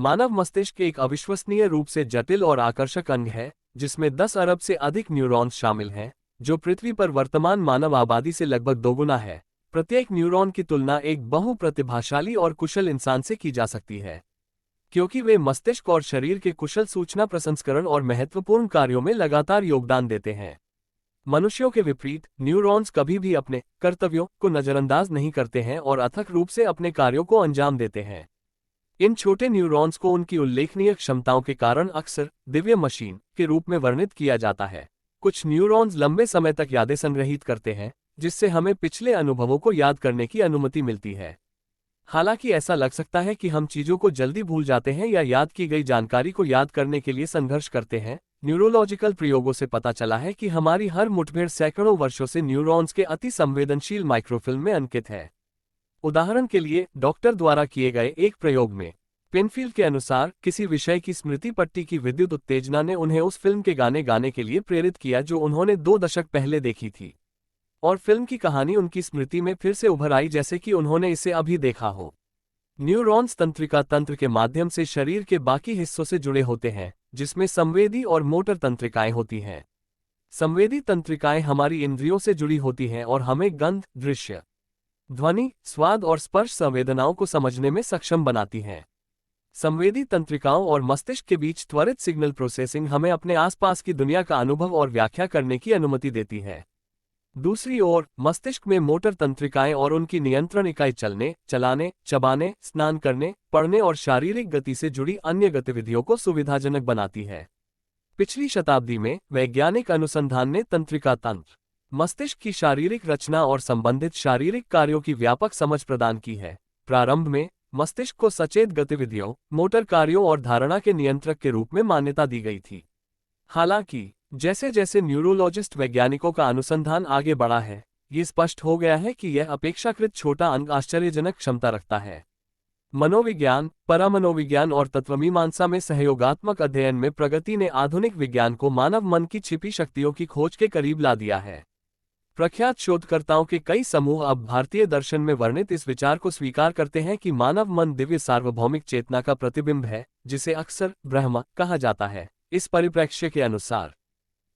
मानव मस्तिष्क एक अविश्वसनीय रूप से जटिल और आकर्षक अंग है, जिसमें 10 अरब से अधिक न्यूरॉन्स शामिल हैं, जो पृथ्वी पर वर्तमान मानव आबादी से लगभग दोगुना है। प्रत्येक न्यूरॉन की तुलना एक बहुप्रतिभाशाली और कुशल इंसान से की जा सकती है, क्योंकि वे मस्तिष्क और शरीर के कुशल सूचना प्रसंस्करण और महत्वपूर्ण कार्यों में लगातार योगदान देते हैं। मनुष्यों के विपरीत, न्यूरॉन्स कभी भी अपने कर्तव्यों को नजरअंदाज नहीं करते हैं और अथक रूप से अपने कार्यों को अंजाम देते हैं। इन छोटे न्यूरॉन्स को उनकी उल्लेखनीय क्षमताओं के कारण अक्सर दिव्य मशीन के रूप में वर्णित किया जाता है। कुछ न्यूरॉन्स लंबे समय तक यादें संग्रहीत करते हैं, जिससे हमें पिछले अनुभवों को याद करने की अनुमति मिलती है। हालांकि ऐसा लग सकता है कि हम चीजों को जल्दी भूल जाते हैं या याद की गई जानकारी को याद करने के लिए संघर्ष करते हैं। न्यूरोलॉजिकल प्रयोगों से पता चला है कि हमारी हर मुठभेड़ सैकड़ों वर्षों से न्यूरॉन्स के अति संवेदनशील माइक्रोफिल्म में अंकित है। उदाहरण के लिए, डॉक्टर द्वारा किए गए एक प्रयोग में पेनफील्ड के अनुसार किसी विषय की स्मृति पट्टी की विद्युत उत्तेजना ने उन्हें उस फिल्म के गाने गाने के लिए प्रेरित किया जो उन्होंने 2 दशक पहले देखी थी, और फिल्म की कहानी उनकी स्मृति में फिर से उभर आई जैसे कि उन्होंने इसे अभी देखा हो। न्यूरॉन्स तंत्रिका तंत्र के माध्यम से शरीर के बाकी हिस्सों से जुड़े होते हैं, जिसमें संवेदी और मोटर तंत्रिकाएं होती हैं। संवेदी तंत्रिकाएं हमारी इंद्रियों से जुड़ी होती हैं और हमें गंध, दृश्य, ध्वनि, स्वाद और स्पर्श संवेदनाओं को समझने में सक्षम बनाती हैं। संवेदी तंत्रिकाओं और मस्तिष्क के बीच त्वरित सिग्नल प्रोसेसिंग हमें अपने आसपास की दुनिया का अनुभव और व्याख्या करने की अनुमति देती है। दूसरी ओर, मस्तिष्क में मोटर तंत्रिकाएं और उनकी नियंत्रण इकाई चलने, चलाने, चबाने, स्नान करने, पढ़ने और शारीरिक गति से जुड़ी अन्य गतिविधियों को सुविधाजनक बनाती है। पिछली शताब्दी में वैज्ञानिक अनुसंधान ने तंत्रिका तंत्र, मस्तिष्क की शारीरिक रचना और संबंधित शारीरिक कार्यों की व्यापक समझ प्रदान की है। प्रारंभ में मस्तिष्क को सचेत गतिविधियों, मोटर कार्यों और धारणा के नियंत्रक के रूप में मान्यता दी गई थी। हालांकि जैसे जैसे न्यूरोलॉजिस्ट वैज्ञानिकों का अनुसंधान आगे बढ़ा है, ये स्पष्ट हो गया है कि यह अपेक्षाकृत छोटा अंग आश्चर्यजनक क्षमता रखता है। मनोविज्ञान, परामनोविज्ञान और तत्वमीमांसा में सहयोगात्मक अध्ययन में प्रगति ने आधुनिक विज्ञान को मानव मन की छिपी शक्तियों की खोज के करीब ला दिया है। प्रख्यात शोधकर्ताओं के कई समूह अब भारतीय दर्शन में वर्णित इस विचार को स्वीकार करते हैं कि मानव मन दिव्य सार्वभौमिक चेतना का प्रतिबिंब है, जिसे अक्सर ब्रह्म कहा जाता है। इस परिप्रेक्ष्य के अनुसार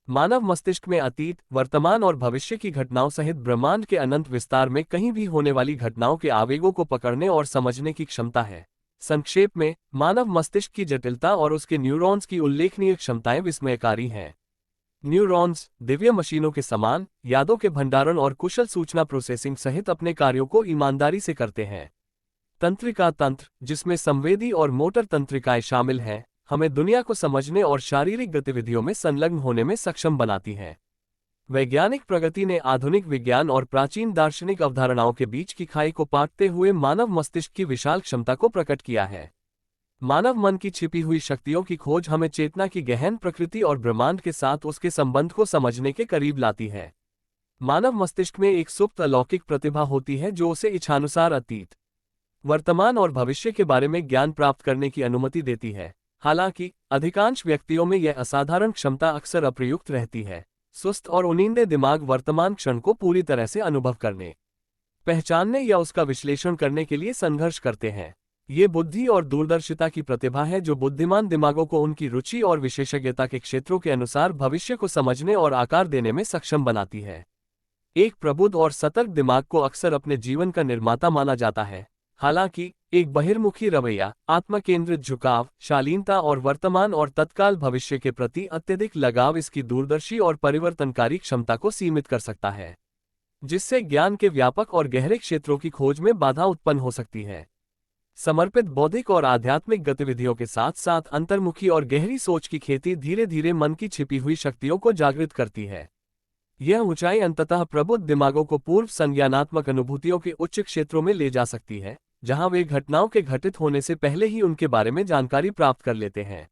मानव मस्तिष्क में अतीत, वर्तमान और भविष्य की घटनाओं सहित ब्रह्मांड के अनंत विस्तार में कहीं भी होने वाली घटनाओं के आवेगों को पकड़ने और समझने की क्षमता है। संक्षेप में, मानव मस्तिष्क की जटिलता और उसके न्यूरॉन्स की उल्लेखनीय क्षमताएं विस्मयकारी हैं। न्यूरॉन्स दिव्य मशीनों के समान यादों के भंडारण और कुशल सूचना प्रोसेसिंग सहित अपने कार्यों को ईमानदारी से करते हैं। तंत्रिका तंत्र, जिसमें संवेदी और मोटर तंत्रिकाएं शामिल हैं, हमें दुनिया को समझने और शारीरिक गतिविधियों में संलग्न होने में सक्षम बनाती है। वैज्ञानिक प्रगति ने आधुनिक विज्ञान और प्राचीन दार्शनिक अवधारणाओं के बीच की खाई को पाटते हुए मानव मस्तिष्क की विशाल क्षमता को प्रकट किया है। मानव मन की छिपी हुई शक्तियों की खोज हमें चेतना की गहन प्रकृति और ब्रह्मांड के साथ उसके संबंध को समझने के करीब लाती है। मानव मस्तिष्क में एक सुप्त अलौकिक प्रतिभा होती है जो उसे इच्छानुसार अतीत, वर्तमान और भविष्य के बारे में ज्ञान प्राप्त करने की अनुमति देती है। हालांकि अधिकांश व्यक्तियों में यह असाधारण क्षमता अक्सर अप्रयुक्त रहती है। सुस्त और उनींदे दिमाग वर्तमान क्षण को पूरी तरह से अनुभव करने, पहचानने या उसका विश्लेषण करने के लिए संघर्ष करते हैं। ये बुद्धि और दूरदर्शिता की प्रतिभा है जो बुद्धिमान दिमागों को उनकी रुचि और विशेषज्ञता के क्षेत्रों के अनुसार भविष्य को समझने और आकार देने में सक्षम बनाती है। एक प्रबुद्ध और सतर्क दिमाग को अक्सर अपने जीवन का निर्माता माना जाता है। हालांकि एक बहिर्मुखी रवैया, आत्मकेंद्रित झुकाव, शालीनता और वर्तमान और तत्काल भविष्य के प्रति अत्यधिक लगाव इसकी दूरदर्शी और परिवर्तनकारी क्षमता को सीमित कर सकता है, जिससे ज्ञान के व्यापक और गहरे क्षेत्रों की खोज में बाधा उत्पन्न हो सकती है। समर्पित बौद्धिक और आध्यात्मिक गतिविधियों के साथ साथ अंतर्मुखी और गहरी सोच की खेती धीरे धीरे मन की छिपी हुई शक्तियों को जागृत करती है। यह ऊंचाई अंततः प्रबुद्ध दिमागों को पूर्व संज्ञानात्मक अनुभूतियों के उच्च क्षेत्रों में ले जा सकती है, जहां वे घटनाओं के घटित होने से पहले ही उनके बारे में जानकारी प्राप्त कर लेते हैं।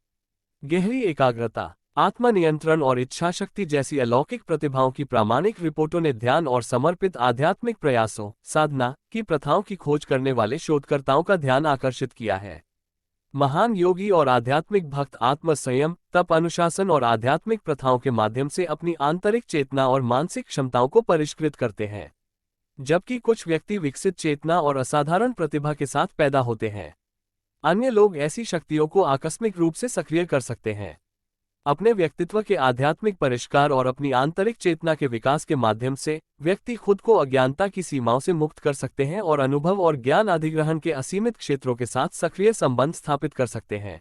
गहरी एकाग्रता, आत्मनियंत्रण और इच्छाशक्ति जैसी अलौकिक प्रतिभाओं की प्रामाणिक रिपोर्टों ने ध्यान और समर्पित आध्यात्मिक प्रयासों, साधना की प्रथाओं की खोज करने वाले शोधकर्ताओं का ध्यान आकर्षित किया है। महान योगी और आध्यात्मिक भक्त आत्म संयम, तप, अनुशासन और आध्यात्मिक प्रथाओं के माध्यम से अपनी आंतरिक चेतना और मानसिक क्षमताओं को परिष्कृत करते हैं, जबकि कुछ व्यक्ति विकसित चेतना और असाधारण प्रतिभा के साथ पैदा होते हैं। अन्य लोग ऐसी शक्तियों को आकस्मिक रूप से सक्रिय कर सकते हैं। अपने व्यक्तित्व के आध्यात्मिक परिष्कार और अपनी आंतरिक चेतना के विकास के माध्यम से व्यक्ति खुद को अज्ञानता की सीमाओं से मुक्त कर सकते हैं और अनुभव और ज्ञान अधिग्रहण के असीमित क्षेत्रों के साथ सक्रिय संबंध स्थापित कर सकते हैं।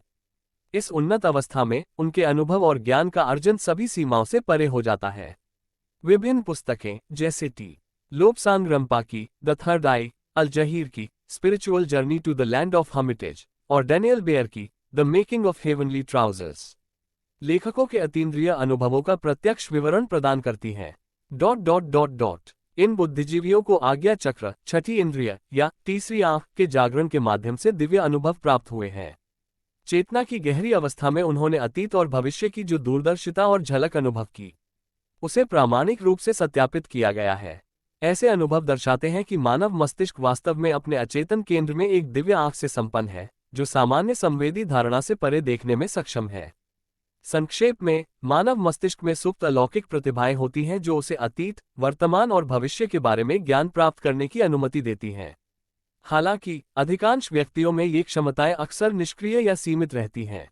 इस उन्नत अवस्था में उनके अनुभव और ज्ञान का अर्जन सभी सीमाओं से परे हो जाता है। विभिन्न पुस्तकें जैसे टी लोब्सांग रंपा की the third eye, Al Zahir की spiritual journey to the land of hermitage और डैनियल बेयर की the making of heavenly trousers लेखकों के अतीन्द्रिय अनुभवों का प्रत्यक्ष विवरण प्रदान करती हैं। इन बुद्धिजीवियों को आज्ञा चक्र, छठी इंद्रिय या तीसरी आंख के जागरण के माध्यम से दिव्य अनुभव प्राप्त हुए हैं। चेतना की गहरी अवस्था में उन्होंने अतीत और भविष्य की जो दूरदर्शिता और झलक अनुभव की, उसे प्रामाणिक रूप से सत्यापित किया गया है। ऐसे अनुभव दर्शाते हैं कि मानव मस्तिष्क वास्तव में अपने अचेतन केंद्र में एक दिव्य आंख से संपन्न है, जो सामान्य संवेदी धारणा से परे देखने में सक्षम है। संक्षेप में, मानव मस्तिष्क में सुप्त अलौकिक प्रतिभाएं होती हैं जो उसे अतीत, वर्तमान और भविष्य के बारे में ज्ञान प्राप्त करने की अनुमति देती हैं। हालांकि अधिकांश व्यक्तियों में ये क्षमताएं अक्सर निष्क्रिय या सीमित रहती हैं।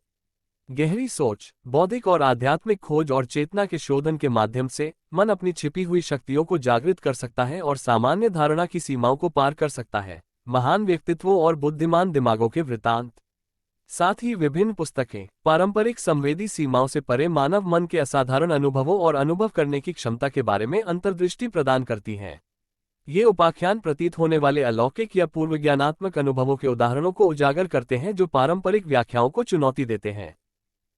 गहरी सोच, बौद्धिक और आध्यात्मिक खोज और चेतना के शोधन के माध्यम से मन अपनी छिपी हुई शक्तियों को जागृत कर सकता है और सामान्य धारणा की सीमाओं को पार कर सकता है। महान व्यक्तित्वों और बुद्धिमान दिमागों के वृत्तांत। साथ ही विभिन्न पुस्तकें पारंपरिक संवेदी सीमाओं से परे मानव मन के असाधारण अनुभवों और अनुभव करने की क्षमता के बारे में अंतर्दृष्टि प्रदान करती हैं। ये उपाख्यान प्रतीत होने वाले अलौकिक या पूर्वज्ञानात्मक अनुभवों के उदाहरणों को उजागर करते हैं जो पारंपरिक व्याख्याओं को चुनौती देते हैं।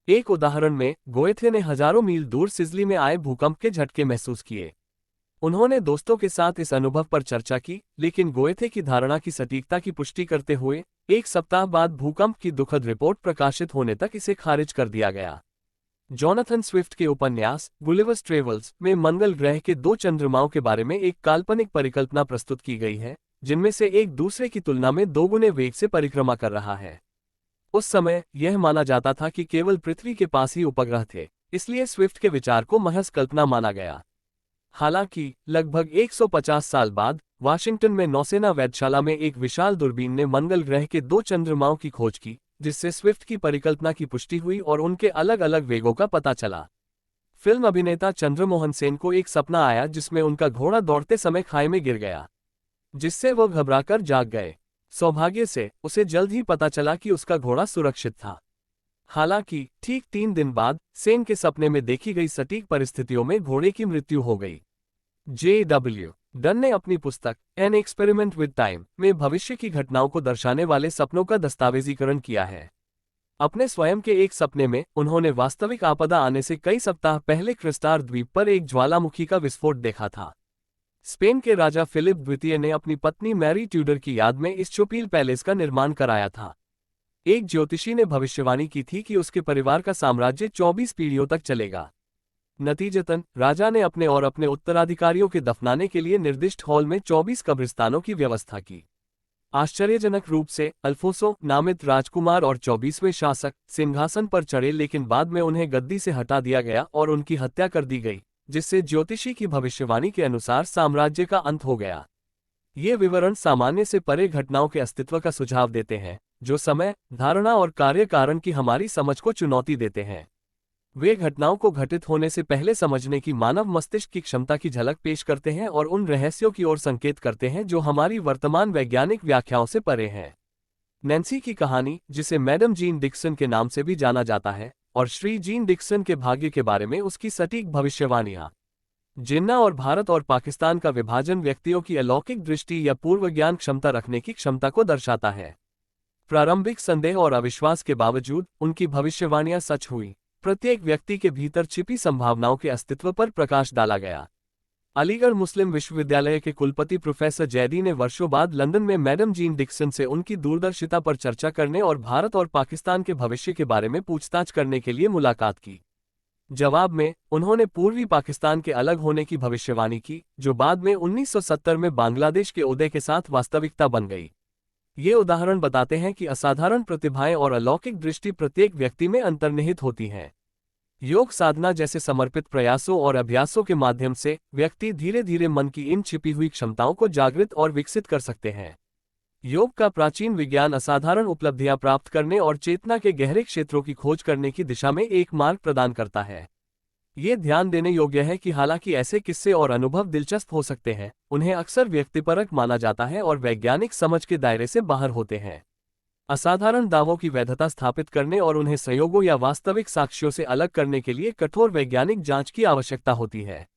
एक उदाहरण में गोएथे ने हजारों मील दूर सिजली में आए भूकंप के झटके महसूस किए। उन्होंने दोस्तों के साथ इस अनुभव पर चर्चा की, लेकिन गोएथे की धारणा की सटीकता की पुष्टि करते हुए एक सप्ताह बाद भूकंप की दुखद रिपोर्ट प्रकाशित होने तक इसे खारिज कर दिया गया। जोनाथन स्विफ्ट के उपन्यास गुलिवर्स ट्रेवल्स में मंगल ग्रह के 2 चंद्रमाओं के बारे में एक काल्पनिक परिकल्पना प्रस्तुत की गई है, जिनमें से एक दूसरे की तुलना में 2 गुने वेग से परिक्रमा कर रहा है। उस समय यह माना जाता था कि केवल पृथ्वी के पास ही उपग्रह थे, इसलिए स्विफ्ट के विचार को महज कल्पना माना गया। हालांकि लगभग 150 साल बाद वाशिंगटन में नौसेना वेधशाला में एक विशाल दूरबीन ने मंगल ग्रह के 2 चंद्रमाओं की खोज की, जिससे स्विफ्ट की परिकल्पना की पुष्टि हुई और उनके अलग अलग वेगों का पता चला। फिल्म अभिनेता चंद्रमोहन सेन को एक सपना आया जिसमें उनका घोड़ा दौड़ते समय खाई में गिर गया, जिससे वो घबराकर जाग गए। सौभाग्य से उसे जल्द ही पता चला कि उसका घोड़ा सुरक्षित था। हालांकि ठीक 3 दिन बाद सेन के सपने में देखी गई सटीक परिस्थितियों में घोड़े की मृत्यु हो गई। J.W. डन ने अपनी पुस्तक एन एक्सपेरिमेंट विद टाइम में भविष्य की घटनाओं को दर्शाने वाले सपनों का दस्तावेजीकरण किया है। अपने स्वयं के एक सपने में उन्होंने वास्तविक आपदा आने से कई सप्ताह पहले क्रिस्टार द्वीप पर एक ज्वालामुखी का विस्फोट देखा था। स्पेन के राजा फिलिप द्वितीय ने अपनी पत्नी मैरी ट्यूडर की याद में इस चोपील पैलेस का निर्माण कराया था। एक ज्योतिषी ने भविष्यवाणी की थी कि उसके परिवार का साम्राज्य 24 पीढ़ियों तक चलेगा। नतीजतन राजा ने अपने और अपने उत्तराधिकारियों के दफनाने के लिए निर्दिष्ट हॉल में 24 कब्रिस्तानों की व्यवस्था की। आश्चर्यजनक रूप से अल्फोंसो नामित राजकुमार और 24वें शासक सिंहासन पर चढ़े, लेकिन बाद में उन्हें गद्दी से हटा दिया गया और उनकी हत्या कर दी गई, जिससे ज्योतिषी की भविष्यवाणी के अनुसार साम्राज्य का अंत हो गया। ये विवरण सामान्य से परे घटनाओं के अस्तित्व का सुझाव देते हैं, जो समय, धारणा और कार्य कारण की हमारी समझ को चुनौती देते हैं। वे घटनाओं को घटित होने से पहले समझने की मानव मस्तिष्क की क्षमता की झलक पेश करते हैं और उन रहस्यों की ओर संकेत करते हैं जो हमारी वर्तमान वैज्ञानिक व्याख्याओं से परे हैं। नैन्सी की कहानी, जिसे मैडम जीन डिक्सन के नाम से भी जाना जाता है, और श्री जीन डिक्सन के भाग्य के बारे में उसकी सटीक भविष्यवाणियां। जिन्ना और भारत और पाकिस्तान का विभाजन व्यक्तियों की अलौकिक दृष्टि या पूर्व ज्ञान क्षमता रखने की क्षमता को दर्शाता है। प्रारंभिक संदेह और अविश्वास के बावजूद उनकी भविष्यवाणियां सच हुई। प्रत्येक व्यक्ति के भीतर छिपी संभावनाओं के अस्तित्व पर प्रकाश डाला गया। अलीगढ़ मुस्लिम विश्वविद्यालय के कुलपति प्रोफेसर जैदी ने वर्षों बाद लंदन में मैडम जीन डिक्सन से उनकी दूरदर्शिता पर चर्चा करने और भारत और पाकिस्तान के भविष्य के बारे में पूछताछ करने के लिए मुलाकात की। जवाब में उन्होंने पूर्वी पाकिस्तान के अलग होने की भविष्यवाणी की, जो बाद में 1970 में बांग्लादेश के उदय के साथ वास्तविकता बन गई। ये उदाहरण बताते हैं कि असाधारण प्रतिभाएं और अलौकिक दृष्टि प्रत्येक व्यक्ति में अंतर्निहित होती हैं। योग साधना जैसे समर्पित प्रयासों और अभ्यासों के माध्यम से व्यक्ति धीरे धीरे मन की इन छिपी हुई क्षमताओं को जागृत और विकसित कर सकते हैं। योग का प्राचीन विज्ञान असाधारण उपलब्धियां प्राप्त करने और चेतना के गहरे क्षेत्रों की खोज करने की दिशा में एक मार्ग प्रदान करता है। ये ध्यान देने योग्य है कि हालांकि ऐसे किस्से और अनुभव दिलचस्प हो सकते हैं, उन्हें अक्सर व्यक्तिपरक माना जाता है और वैज्ञानिक समझ के दायरे से बाहर होते हैं। असाधारण दावों की वैधता स्थापित करने और उन्हें संयोगों या वास्तविक साक्ष्यों से अलग करने के लिए कठोर वैज्ञानिक जांच की आवश्यकता होती है।